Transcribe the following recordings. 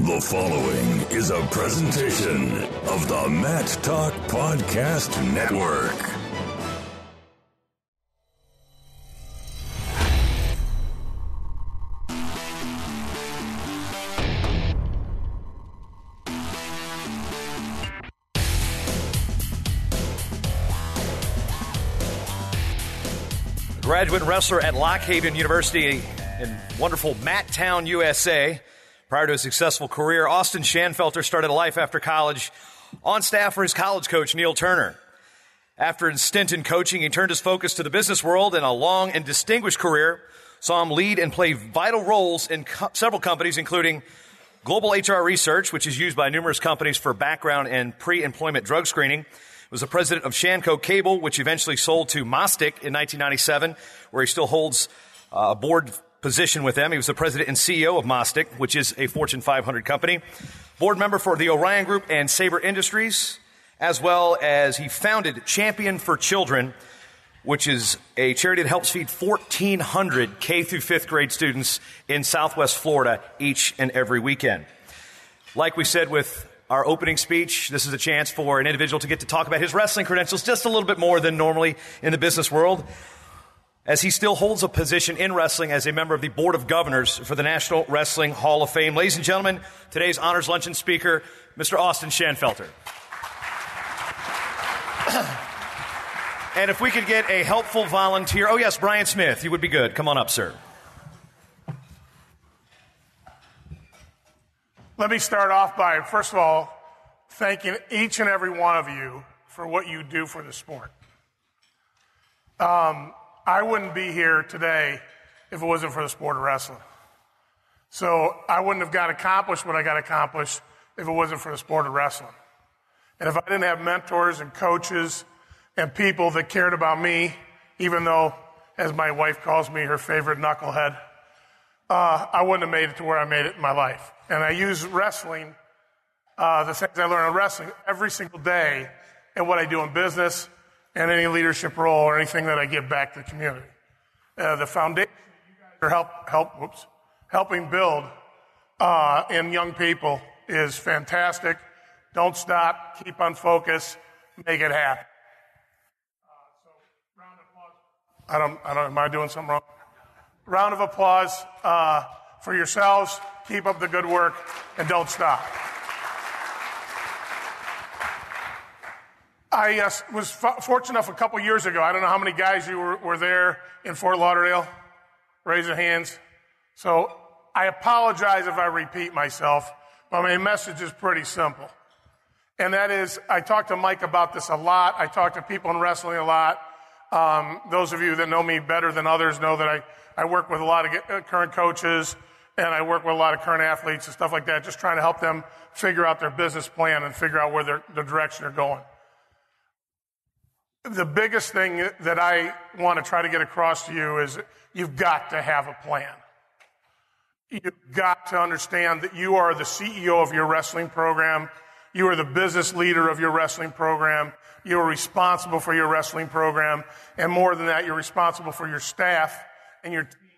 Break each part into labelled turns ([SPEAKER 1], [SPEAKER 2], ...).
[SPEAKER 1] The following is a presentation of the Matt Talk Podcast Network.
[SPEAKER 2] Graduate wrestler at Lockhaven University in wonderful Matttown, USA. Prior to a successful career, Austin Shanfelter started a life after college on staff for his college coach, Neil Turner. After a stint in coaching, he turned his focus to the business world, and a long and distinguished career saw him lead and play vital roles in several companies, including Global HR Research, which is used by numerous companies for background and pre-employment drug screening. Was the president of Shanco Cable, which eventually sold to Mastic in 1997, where he still holds a board position with them. He was the president and CEO of Mastic, which is a Fortune 500 company. Board member for the Orion Group and Sabre Industries, as well as he founded Champion for Children, which is a charity that helps feed 1,400 K through 5th grade students in Southwest Florida each and every weekend. Like we said with our opening speech, this is a chance for an individual to get to talk about his wrestling credentials just a little bit more than normally in the business world, as he still holds a position in wrestling as a member of the Board of Governors for the National Wrestling Hall of Fame. Ladies and gentlemen, today's honors luncheon speaker, Mr. Austin Shanfelter. And if we could get a helpful volunteer. Oh, yes, Brian Smith, you would be good. Come on up, sir.
[SPEAKER 3] Let me start off by, first of all, thanking each and every one of you for what you do for the sport. I wouldn't be here today if it wasn't for the sport of wrestling. So I wouldn't have got accomplished what I got accomplished if it wasn't for the sport of wrestling. And if I didn't have mentors and coaches and people that cared about me, even though, as my wife calls me, her favorite knucklehead, I wouldn't have made it to where I made it in my life. And I use wrestling, the things I learn in wrestling every single day in what I do in business and any leadership role or anything that I give back to the community. The foundation you guys are helping build in young people is fantastic. Don't stop. Keep on focus. Make it happen. So, round of applause. Am I doing something wrong? Round of applause for yourselves. Keep up the good work and don't stop. I was fortunate enough a couple years ago. I don't know how many guys you were there in Fort Lauderdale. Raise your hands. So I apologize if I repeat myself, but my message is pretty simple. And that is, I talk to Mike about this a lot. I talk to people in wrestling a lot. Those of you that know me better than others know that I work with a lot of current coaches, and I work with a lot of current athletes and stuff like that, just trying to help them figure out their business plan and figure out where the direction they're going. The biggest thing that I want to try to get across to you is you've got to have a plan. You've got to understand that you are the CEO of your wrestling program. You are the business leader of your wrestling program. You are responsible for your wrestling program. And more than that, you're responsible for your staff and your team,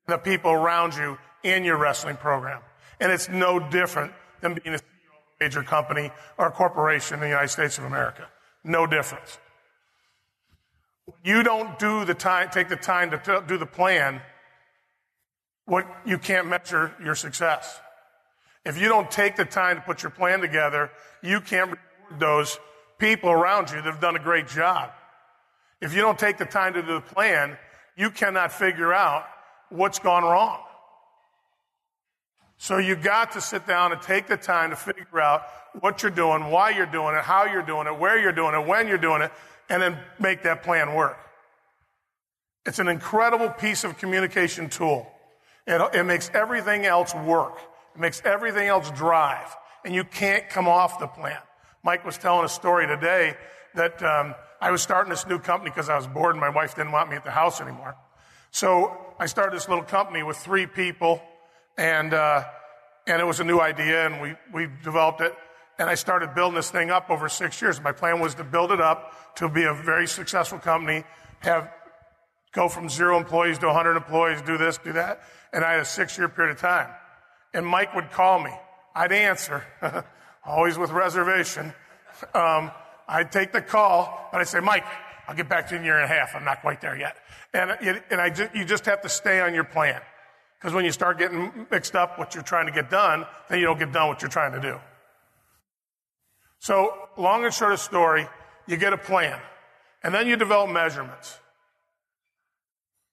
[SPEAKER 3] the people around you in your wrestling program. And it's no different than being a CEO of a major company or a corporation in the United States of America. No difference. You don't take the time to do the plan, you can't measure your success. If you don't take the time to put your plan together, you can't reward those people around you that have done a great job. If you don't take the time to do the plan, you cannot figure out what's gone wrong. So you got to sit down and take the time to figure out what you're doing, why you're doing it, how you're doing it, where you're doing it, when you're doing it, and then make that plan work. It's an incredible piece of communication tool. It makes everything else work. It makes everything else drive. And you can't come off the plan. Mike was telling a story today that I was starting this new company because I was bored and my wife didn't want me at the house anymore. So I started this little company with 3 people, and it was a new idea, and we developed it. And I started building this thing up over 6 years. My plan was to build it up to be a very successful company, go from 0 employees to 100 employees, do this, do that. And I had a 6-year period of time. And Mike would call me I'd answer, always with reservation. I'd take the call, but I'd say, Mike, I'll get back to you in a year and a half. I'm not quite there yet. You just have to stay on your plan. Because when you start getting mixed up what you're trying to get done, then you don't get done what you're trying to do. So, long and short of story, you get a plan. And then you develop measurements.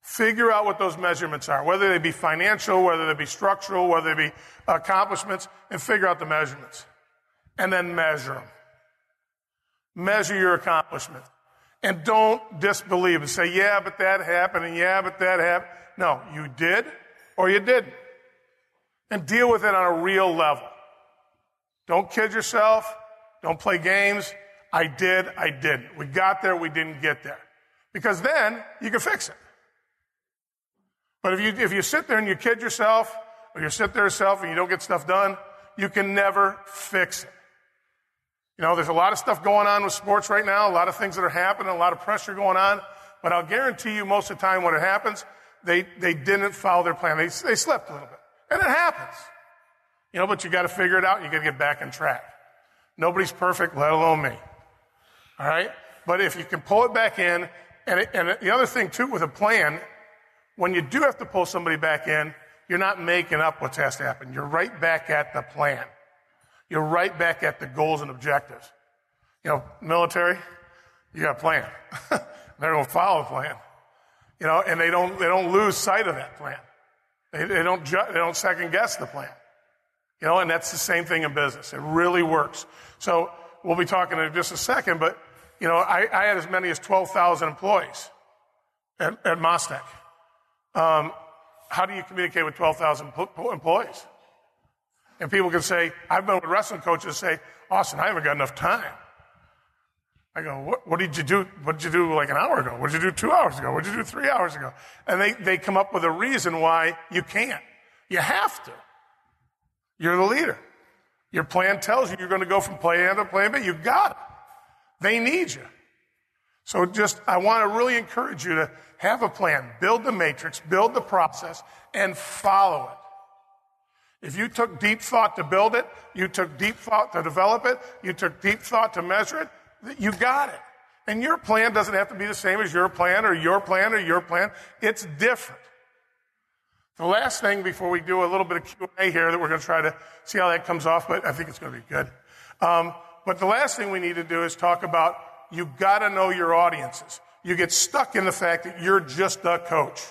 [SPEAKER 3] Figure out what those measurements are, whether they be financial, whether they be structural, whether they be accomplishments, and figure out the measurements. And then measure them. Measure your accomplishments. And don't disbelieve and say, yeah, but that happened, and yeah, but that happened. No, you did or you didn't. And deal with it on a real level. Don't kid yourself. Don't play games. I did, I didn't. We got there, we didn't get there. Because then you can fix it. But if you sit there and you kid yourself, or you sit there yourself and you don't get stuff done, you can never fix it. You know, there's a lot of stuff going on with sports right now, a lot of things that are happening, a lot of pressure going on. But I'll guarantee you most of the time when it happens, they didn't follow their plan. They slipped a little bit. And it happens. You know, but you got to figure it out and you got to get back on track. Nobody's perfect, let alone me. All right? But if you can pull it back in, and the other thing too with a plan, when you do have to pull somebody back in, you're not making up what has to happen. You're right back at the plan. You're right back at the goals and objectives. You know, military, you got a plan. They're going to follow the plan. You know, and they don't lose sight of that plan. They don't second guess the plan. You know, and that's the same thing in business. It really works. So we'll be talking in just a second, but you know, I had as many as 12,000 employees at Mostec. How do you communicate with 12,000 employees? And people can say, I've been with wrestling coaches say, Austin, I haven't got enough time. I go, what did you do? What did you do like an hour ago? What did you do 2 hours ago? What did you do 3 hours ago? And they come up with a reason why you can't. You have to. You're the leader. Your plan tells you you're going to go from plan A to plan B. You got it. They need you. So I want to really encourage you to have a plan, build the matrix, build the process, and follow it. If you took deep thought to build it, you took deep thought to develop it, you took deep thought to measure it, you got it. And your plan doesn't have to be the same as your plan or your plan or your plan. It's different. The last thing before we do a little bit of Q&A here that we're going to try to see how that comes off, but I think it's going to be good. But the last thing we need to do is talk about you've got to know your audiences. You get stuck in the fact that you're just a coach.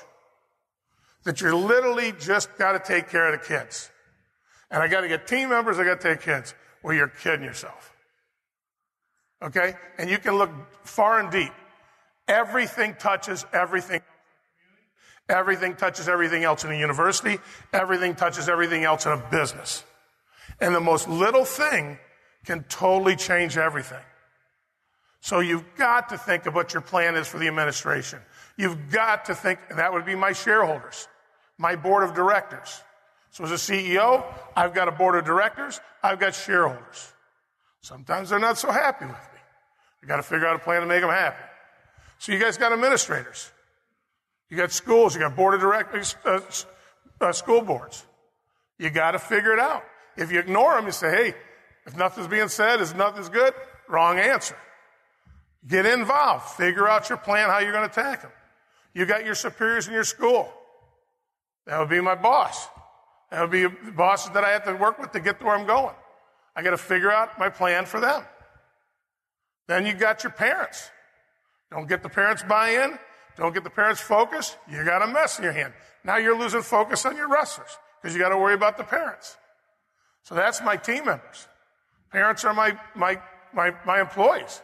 [SPEAKER 3] That you're literally just got to take care of the kids. And I got to get team members, I got to take kids. Well, you're kidding yourself. Okay? And you can look far and deep. Everything touches everything. Everything touches everything else in a university. Everything touches everything else in a business. And the most little thing can totally change everything. So you've got to think of what your plan is for the administration. You've got to think, and that would be my shareholders, my board of directors. So as a CEO, I've got a board of directors, I've got shareholders. Sometimes they're not so happy with me. I've got to figure out a plan to make them happy. So you guys got administrators. You got schools, you got board of directors, school boards. You got to figure it out. If you ignore them, you say, hey, if nothing's being said, if nothing's good, wrong answer. Get involved. Figure out your plan, how you're going to attack them. You got your superiors in your school. That would be my boss. That would be the bosses that I have to work with to get to where I'm going. I got to figure out my plan for them. Then you got your parents. Don't get the parents buy-in. Don't get the parents focused. You got a mess in your hand. Now you're losing focus on your wrestlers because you got to worry about the parents. So that's my team members. Parents are my employees.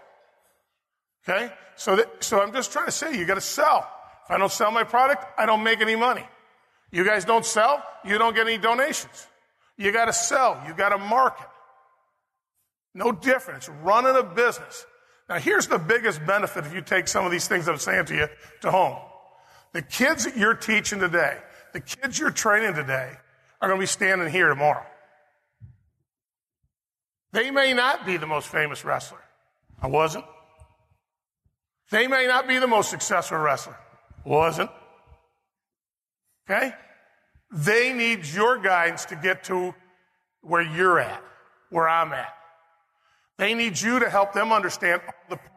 [SPEAKER 3] Okay? So I'm just trying to say you got to sell. If I don't sell my product, I don't make any money. You guys don't sell, you don't get any donations. You got to sell. You got to market. No different. It's running a business. Now, here's the biggest benefit if you take some of these things I'm saying to you to home. The kids that you're teaching today, the kids you're training today, are going to be standing here tomorrow. They may not be the most famous wrestler. I wasn't. They may not be the most successful wrestler. Wasn't. Okay? They need your guidance to get to where you're at, where I'm at. They need you to help them understand all the parts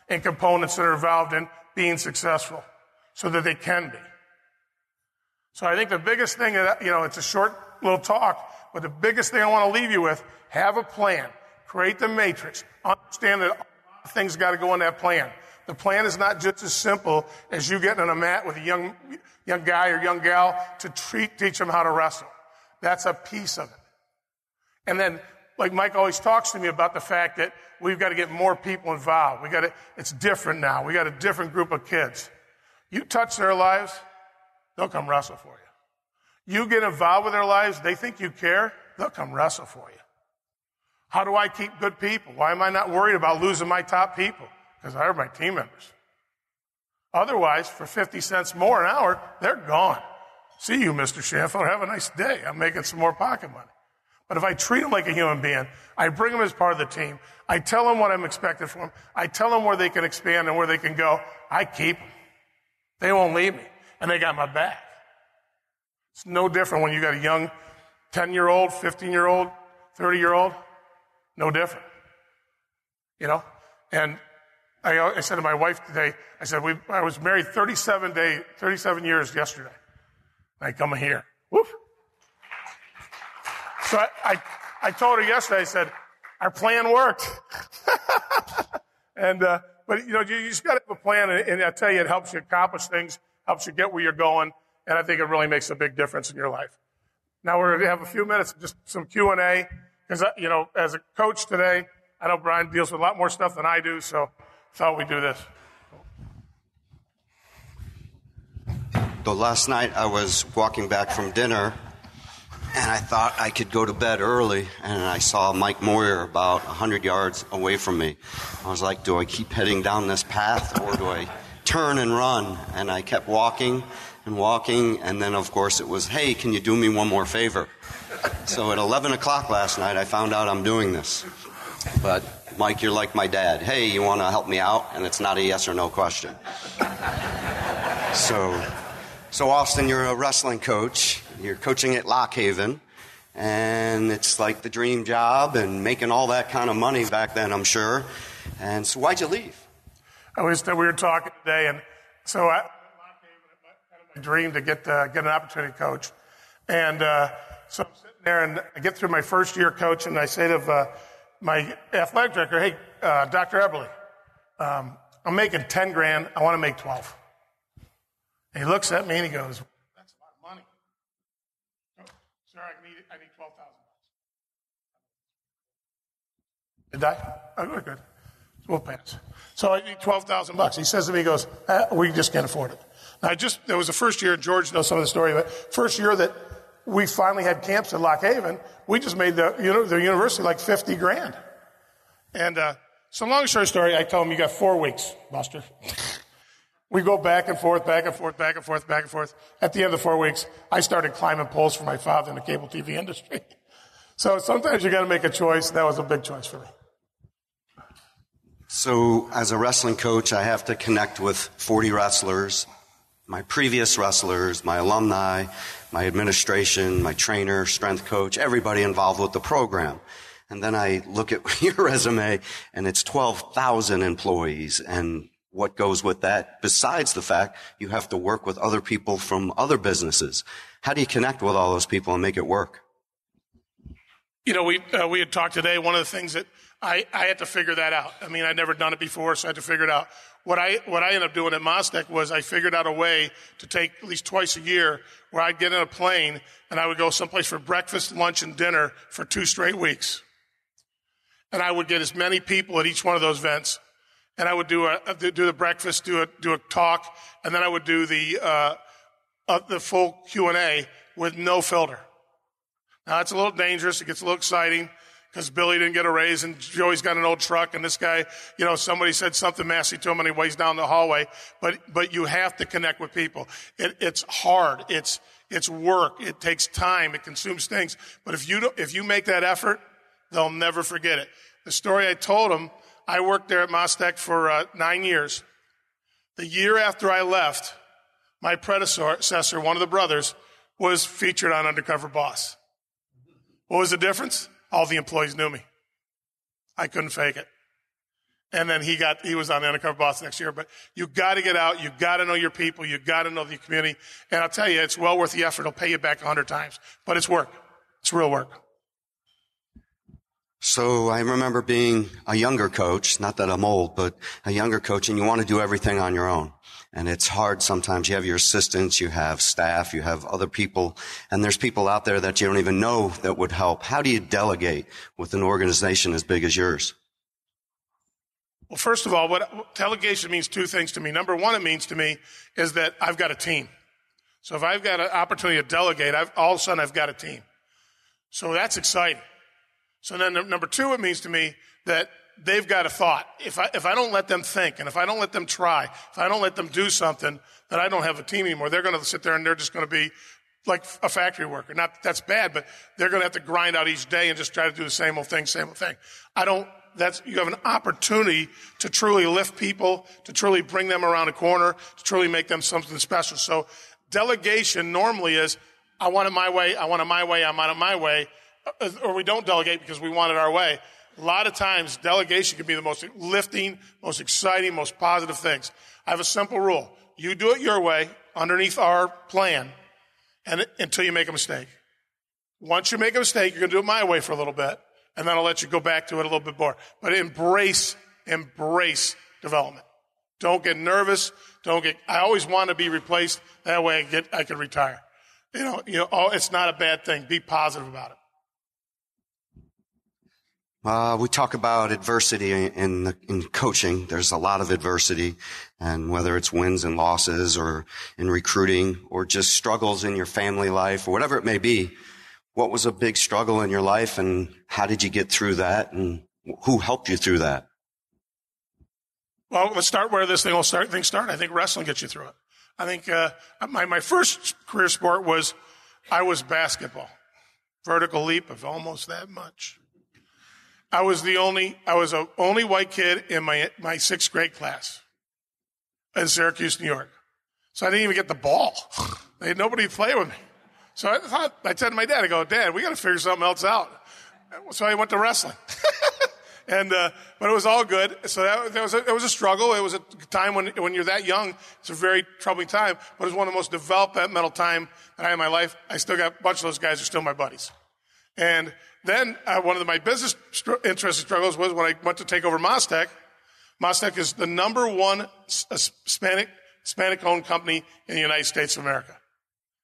[SPEAKER 3] and components that are involved in being successful so that they can be. So I think the biggest thing, it's a short little talk, but the biggest thing I want to leave you with, have a plan. Create the matrix. Understand that a lot of things got to go in that plan. The plan is not just as simple as you getting on a mat with a young guy or young gal to teach them how to wrestle. That's a piece of it. And then, like Mike always talks to me about the fact that we've got to get more people involved. It's different now. We got a different group of kids. You touch their lives, they'll come wrestle for you. You get involved with their lives, they think you care, they'll come wrestle for you. How do I keep good people? Why am I not worried about losing my top people? Because I are my team members. Otherwise, for 50 cents more an hour, they're gone. See you, Mr. Shanfelter. Have a nice day. I'm making some more pocket money. But if I treat them like a human being, I bring them as part of the team, I tell them what I'm expecting from them, I tell them where they can expand and where they can go, I keep them. They won't leave me. And they got my back. It's no different when you got a young 10-year-old, 15-year-old, 30-year-old. No different. And I said to my wife today, I was married 37 years yesterday. And I come here. Whoop. So I told her yesterday, I said, our plan worked. But you just got to have a plan, and I tell you, it helps you accomplish things, helps you get where you're going, and I think it really makes a big difference in your life. Now we're going to have a few minutes, just some Q&A, because, as a coach today, I know Brian deals with a lot more stuff than I do, so I thought we'd do this.
[SPEAKER 4] So last night I was walking back from dinner, and I thought I could go to bed early, and I saw Mike Moyer about 100 yards away from me. I was like, do I keep heading down this path, or do I turn and run? And I kept walking, and then, of course, it was, hey, can you do me one more favor? So at 11 o'clock last night, I found out I'm doing this. But, Mike, you're like my dad. Hey, you want to help me out? And it's not a yes or no question. So Austin, you're a wrestling coach. You're coaching at Lock Haven, and it's like the dream job and making all that kind of money back then, I'm sure. And so why'd you leave?
[SPEAKER 3] We were talking today, and so Lock Haven, my dream to get an opportunity to coach. And so I'm sitting there, and I get through my first year coaching, and I say to my athletic director, hey, Dr. Eberle, I'm making 10 grand. I want to make 12. And he looks at me and he goes, that's a lot of money. Oh, sir, I need $12,000. Did I? Oh, good. We'll pass. So I need $12,000. He says to me, he goes, we just can't afford it. Now, there was the first year, George knows some of the story, but first year that we finally had camps at Lock Haven, we just made the university like 50 grand. And so long story short, I told him, you got 4 weeks, Buster. We go back and forth, back and forth, back and forth, back and forth. At the end of the 4 weeks, I started climbing poles for my father in the cable TV industry. So sometimes you got to make a choice. That was a big choice for me.
[SPEAKER 4] So as a wrestling coach, I have to connect with 40 wrestlers, my previous wrestlers, my alumni, my administration, my trainer, strength coach, everybody involved with the program. And then I look at your resume, and it's 12,000 employees, and what goes with that, besides the fact you have to work with other people from other businesses. How do you connect with all those people and make it work?
[SPEAKER 3] We had talked today, one of the things that I had to figure that out. I mean, I'd never done it before, so I had to figure it out. What I ended up doing at Mostec was I figured out a way to take at least twice a year where I'd get in a plane and I would go someplace for breakfast, lunch, and dinner for 2 straight weeks. And I would get as many people at each one of those events. And I would do the breakfast, do a talk, and then I would do the full Q&A with no filter. Now it's a little dangerous. It gets a little exciting because Billy didn't get a raise and Joey's got an old truck, and this guy, somebody said something nasty to him and he waits down the hallway. But you have to connect with people. It's hard. It's work. It takes time. It consumes things. But if you make that effort, they'll never forget it. The story I told them. I worked there at Mostec for 9 years. The year after I left, my predecessor, one of the brothers, was featured on Undercover Boss. What was the difference? All the employees knew me. I couldn't fake it. And then he was on the Undercover Boss next year. But you got to get out. You got to know your people. You got to know the community. And I'll tell you, it's well worth the effort. It'll pay you back 100 times. But it's work. It's real work.
[SPEAKER 4] So I remember being a younger coach, not that I'm old, but a younger coach, and you want to do everything on your own. And it's hard sometimes. You have your assistants, you have staff, you have other people, and there's people out there that you don't even know that would help. How do you delegate with an organization as big as yours?
[SPEAKER 3] Well, first of all, what delegation means two things to me. Number one, it means to me is that I've got a team. So if I've got an opportunity to delegate, all of a sudden I've got a team. So that's exciting. So then number two, it means to me that they've got a thought. If I don't let them think, and if I don't let them try, if I don't let them do something, then I don't have a team anymore. They're going to sit there and they're just going to be like a factory worker. Not that that's bad, but they're going to have to grind out each day and just try to do the same old thing, same old thing. You have an opportunity to truly lift people, to truly bring them around a corner, to truly make them something special. So delegation normally is, I want it my way, I want it my way, I want it my way, or we don't delegate because we want it our way. A lot of times, delegation can be the most lifting, most exciting, most positive things. I have a simple rule. You do it your way, underneath our plan, until you make a mistake. Once you make a mistake, you're going to do it my way for a little bit, and then I'll let you go back to it a little bit more. But embrace development. Don't get nervous. I always want to be replaced. That way I can retire. It's not a bad thing. Be positive about it.
[SPEAKER 4] We talk about adversity in coaching. There's a lot of adversity, and whether it's wins and losses or in recruiting or just struggles in your family life or whatever it may be. What was a big struggle in your life, and how did you get through that, and who helped you through that?
[SPEAKER 3] Well, let's start where this thing start. I think wrestling gets you through it. I think my first career sport was basketball. Vertical leap of almost that much. I was the only white kid in my sixth grade class in Syracuse, New York. So I didn't even get the ball. They had nobody to play with me. So I said to my dad, I go, Dad, we got to figure something else out. So I went to wrestling. But it was all good. So it was a struggle. It was a time when you're that young. It's a very troubling time, but it was one of the most developmental time that I had in my life. I still got a bunch of those guys are still my buddies. And then one of my business interesting struggles was when I went to take over Mostec. Mostec is the number one Hispanic-owned company in the United States of America,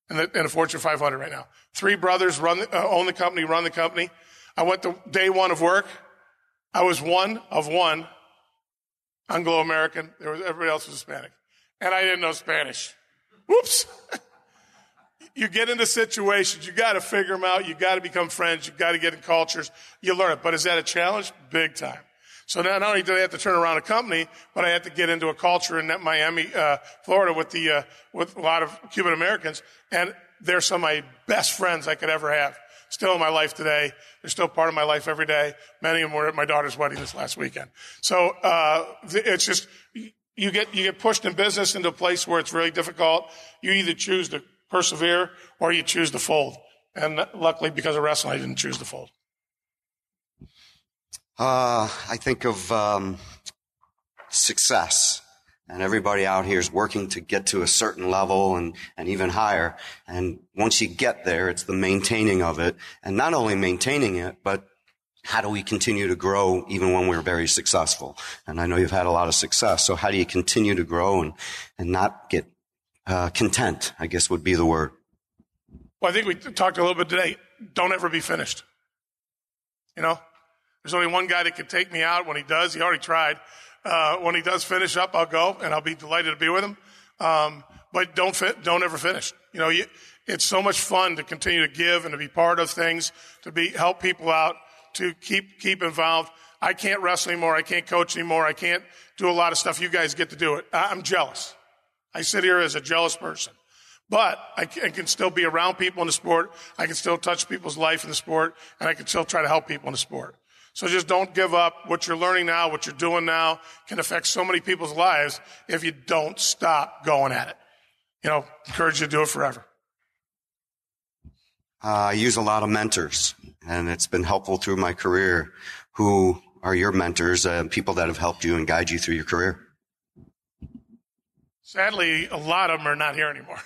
[SPEAKER 3] and the Fortune 500 right now. 3 brothers own the company, run the company. I went to day one of work. I was one of one Anglo-American. Everybody else was Hispanic, and I didn't know Spanish. Whoops. You get into situations, you got to figure them out, you got to become friends, you got to get in cultures, you learn it. But is that a challenge? Big time. So not only did I have to turn around a company, but I had to get into a culture in Miami, Florida with a lot of Cuban Americans, and they're some of my best friends I could ever have. Still in my life today. They're still part of my life every day. Many of them were at my daughter's wedding this last weekend. So it's just you get pushed in business into a place where it's really difficult. You either choose to persevere or you choose to fold. And luckily, because of wrestling, I didn't choose to fold.
[SPEAKER 4] I think of success, and everybody out here is working to get to a certain level and even higher. And once you get there, it's the maintaining of it, and not only maintaining it, but how do we continue to grow even when we're very successful? And I know you've had a lot of success, so how do you continue to grow and not get content, I guess would be the word.
[SPEAKER 3] Well, I think we talked a little bit today. Don't ever be finished. There's only one guy that can take me out. When he does, he already tried. When he does finish up, I'll go, and I'll be delighted to be with him. But don't ever finish. It's so much fun to continue to give and to be part of things, to help people out, to keep involved. I can't wrestle anymore. I can't coach anymore. I can't do a lot of stuff. You guys get to do it. I'm jealous. I sit here as a jealous person. But I can still be around people in the sport. I can still touch people's life in the sport, and I can still try to help people in the sport. So just don't give up. What you're learning now, what you're doing now can affect so many people's lives if you don't stop going at it. Encourage you to do it forever.
[SPEAKER 4] I use a lot of mentors, and it's been helpful through my career. Who are your mentors, people that have helped you and guide you through your career?
[SPEAKER 3] Sadly, a lot of them are not here anymore.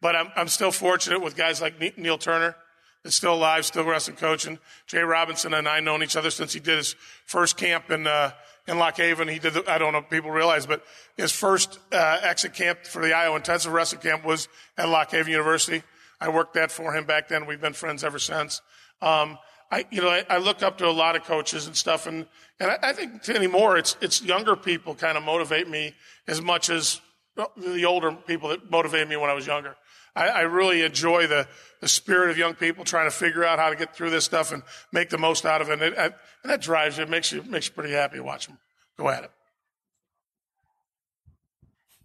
[SPEAKER 3] But I'm still fortunate with guys like Neil Turner, that's still alive, still wrestling coaching. Jay Robinson and I known each other since he did his first camp in Lock Haven. He did, I don't know if people realize, but his first exit camp for the Iowa Intensive Wrestling Camp was at Lock Haven University. I worked that for him back then. We've been friends ever since. I look up to a lot of coaches and stuff, and I think anymore it's younger people kind of motivate me as much as the older people that motivated me when I was younger. I really enjoy the spirit of young people trying to figure out how to get through this stuff and make the most out of it. And that drives you. It makes you pretty happy to watch them go at it.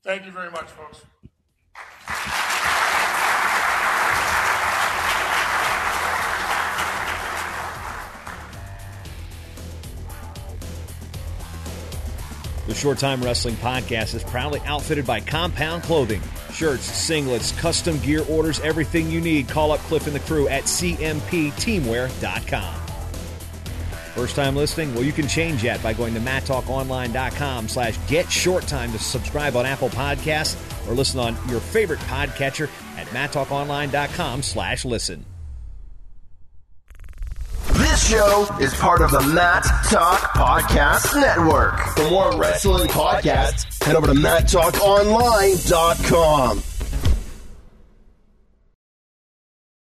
[SPEAKER 3] Thank you very much, folks.
[SPEAKER 2] The Short Time Wrestling Podcast is proudly outfitted by Compound Clothing. Shirts, singlets, custom gear orders, everything you need. Call up Cliff and the crew at cmpteamwear.com. First time listening? Well, you can change that by going to mattalkonline.com/getshorttime to subscribe on Apple Podcasts or listen on your favorite podcatcher at mattalkonline.com/listen.
[SPEAKER 5] This show is part of the Matt Talk Podcast Network. For more wrestling podcasts, head over to mattalkonline.com.